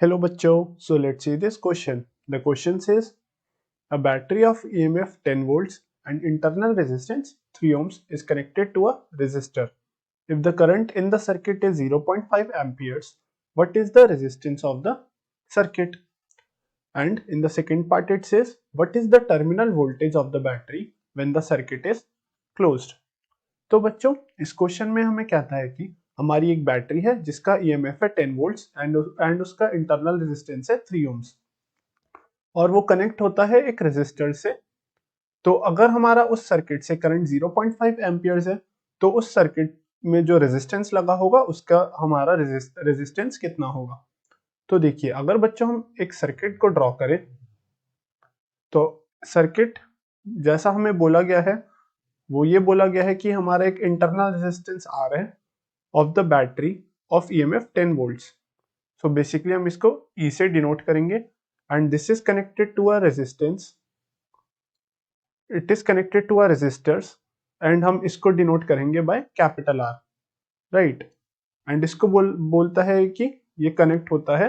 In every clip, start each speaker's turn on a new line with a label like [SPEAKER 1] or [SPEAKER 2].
[SPEAKER 1] Hello bachcho, so let's see this question. The question says a battery of EMF 10 volts and internal resistance 3 ohms is connected to a resistor. If the current in the circuit is 0.5 amperes, what is the resistance of the circuit? And in the second part it says what is the terminal voltage of the battery when the circuit is closed. तो बच्चों इस question में हमें कहता है कि हमारी एक बैटरी है जिसका ईएमएफ है 10 वोल्ट्स एंड उसका इंटरनल रेजिस्टेंस है 3 ओम्स और वो कनेक्ट होता है एक रेजिस्टर से। तो अगर हमारा उस सर्किट से करंट 0.5 एम्पियर्स है तो उस सर्किट में जो रेजिस्टेंस लगा होगा उसका हमारा रेजिस्टेंस कितना होगा। तो देखिए अगर बच्चों हम एक सर्किट को ड्रॉ करें तो सर्किट जैसा हमें बोला गया है वो ये बोला गया है कि हमारा एक इंटरनल रेजिस्टेंस आर है of the battery of EMF 10 volts. So basically हम इसको ई से डिनोट करेंगे and this is connected to a resistance, it is connected to a resistors and हम इसको डिनोट करेंगे by capital R, right. And इसको बोलता है कि ये कनेक्ट होता है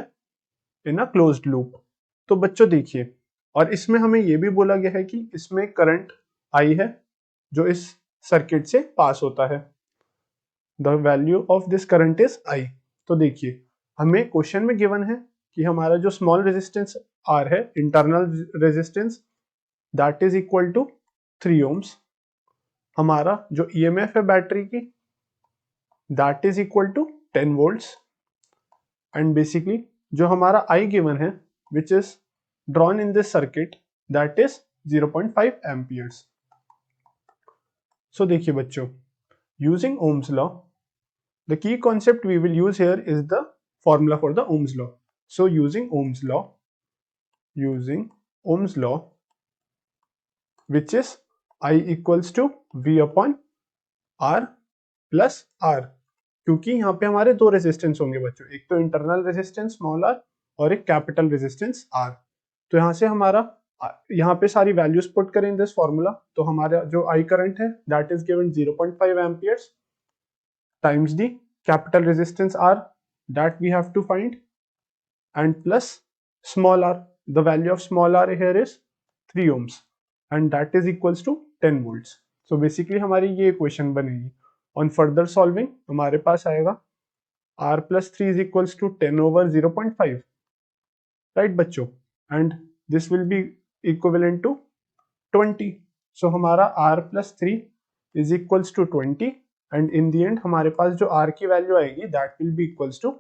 [SPEAKER 1] इन अ क्लोज्ड लूप। तो बच्चों देखिए और इसमें हमें ये भी बोला गया है कि इसमें करंट आई है जो इस सर्किट से पास होता है। The value of this current is I. तो देखिए हमें क्वेश्चन में गिवन है कि हमारा जो स्मॉल रेजिस्टेंस आर है internal resistance that is equal to 3 ohms, हमारा जो ईएमएफ है बैटरी की that is equal to 10 volts and basically जो हमारा आई गिवन है which is drawn in this circuit that is 0.5 amperes. So देखिए बच्चों using Ohm's law, the key concept we will use here is the formula for the Ohm's law. So using Ohm's law, which is I equals to V upon R plus R, क्योंकि यहाँ पे हमारे दो resistance होंगे बच्चों, एक तो internal resistance small r और एक कैपिटल रेजिस्टेंस R। तो यहाँ से हमारा यहाँ पे सारी वैल्यूज पुट करें इन दिस फॉर्मूला तो हमारा जो आई करंट है that is given 0.5 amperes times the capital resistance R that we have to find and plus small r, the value of small r here is 3 ohms and that is equals to 10 volts. So basically हमारी ये equation बनेगी। On further solving हमारे पास आएगा r plus 3 is equals to 10 over 0.5, right बच्चों, and this will be equivalent to 20. So हमारा r plus 3 is equals to 20 and in the end हमारे पास जो r की वैल्यू आएगी that will be equals to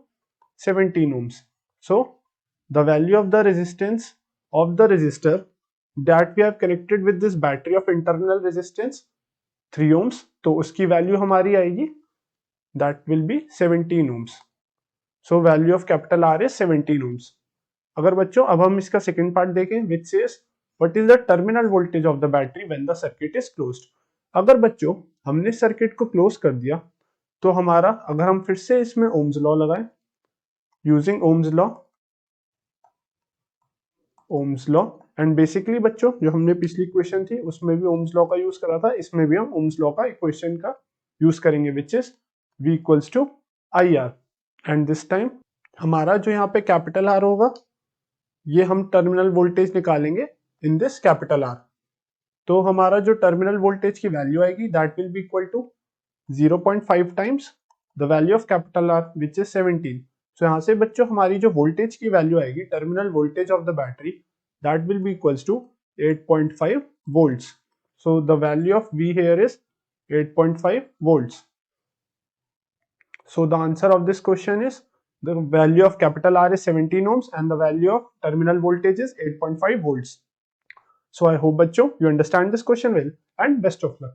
[SPEAKER 1] 17 ohms. So the value of the resistance of the resistor that we have connected with this battery of internal resistance 3 ohms, तो उसकी value हमारी आएगी that will be 17 ohms. So value of capital R is 17 ohms. अगर बच्चों अब हम इसका second part देखें which says what is the terminal voltage of the battery when the circuit is closed. अगर बच्चों हमने सर्किट को क्लोज कर दिया तो हमारा अगर हम फिर से इसमें ओम्स लॉ लगाएं using Ohm's law and basically बच्चों जो हमने पिछली इक्वेशन थी उसमें भी ओम्स लॉ का यूज करा था, इसमें भी हम ओम्स लॉ का इक्वेशन का यूज करेंगे which is V equals to I R and this time हमारा जो यहाँ पे कैपिटल आर होगा ये हम टर्मिनल वोल्टेज निकालेंगे इन दिस कैपिटल आर। तो हमारा जो टर्मिनल वोल्टेज की वैल्यू आएगी that will be equal to 0.5 times the value of capital R which is 17। So यहाँ से बच्चों हमारी जो वोल्टेज की वैल्यू आएगी terminal voltage of the battery that will be equals to 8.5 volts. So the value of V here is 8.5 volts. So the answer of this question is the value of capital R is 17 ohms and the value of terminal voltage is 8.5 volts. So I hope बच्चों you understand this question well and best of luck.